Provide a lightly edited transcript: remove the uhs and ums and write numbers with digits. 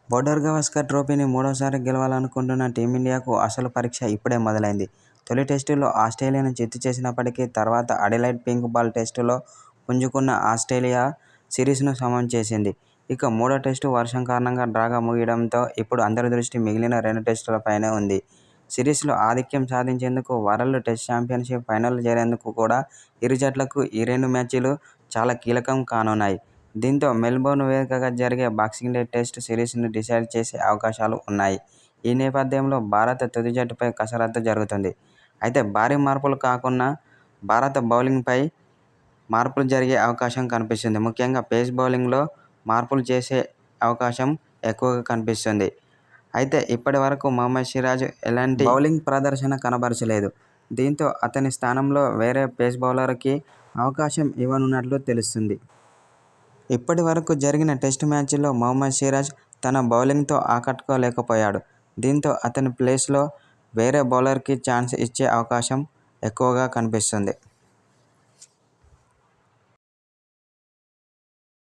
Border Gavaskar ట్రోఫీని మూడోసారి గెలవాలనుకుంటున్న టీమిండియాకు అసలు పరీక్ష ఇప్పుడే మొదలైంది. తొలి టెస్టులో ఆస్ట్రేలియాను చిత్తు చేసినప్పటికీ తర్వాత అడిలైడ్ పింక్ బాల్ టెస్టులో పుంజుకున్న ఆస్ట్రేలియా సిరీస్ను సమం చేసింది. ఇక మూడో టెస్టు వర్షం కారణంగా డ్రాగా ముగియడంతో ఇప్పుడు అందరి దృష్టి మిగిలిన 2 టెస్టులపైనే ఉంది. సిరీస్లో ఆధిక్యం సాధించేందుకు, వరల్డ్ టెస్ట్ చాంపియన్షిప్ ఫైనల్లో చేరేందుకు కూడా ఇరు జట్లకు ఈ 2 మ్యాచ్లు చాలా కీలకం కానున్నాయి. దీంతో మెల్బోర్న్ వేదికగా జరిగే బాక్సింగ్ డే టెస్ట్ సిరీస్ను డిసైడ్ చేసే అవకాశాలు ఉన్నాయి. ఈ నేపథ్యంలో భారత తుది జట్టుపై కసరత్తు జరుగుతుంది. అయితే భారీ మార్పులు కాకున్నా భారత బౌలింగ్పై మార్పులు జరిగే అవకాశం కనిపిస్తుంది. ముఖ్యంగా పేస్ బౌలింగ్లో మార్పులు చేసే అవకాశం ఎక్కువగా కనిపిస్తుంది. అయితే ఇప్పటి వరకు మహమ్మద్ సిరాజ్ ఎలాంటి బౌలింగ్ ప్రదర్శన కనబరచలేదు. దీంతో అతని స్థానంలో వేరే పేస్ బౌలర్కి అవకాశం ఇవ్వనున్నట్లు తెలుస్తుంది. ఇప్పటి వరకు జరిగిన టెస్టు మ్యాచ్ల్లో మహమ్మద్ సిరాజ్ తన బౌలింగ్తో ఆకట్టుకోలేకపోయాడు. దీంతో అతని ప్లేస్లో వేరే బౌలర్కి ఛాన్స్ ఇచ్చే అవకాశం ఎక్కువగా కనిపిస్తుంది.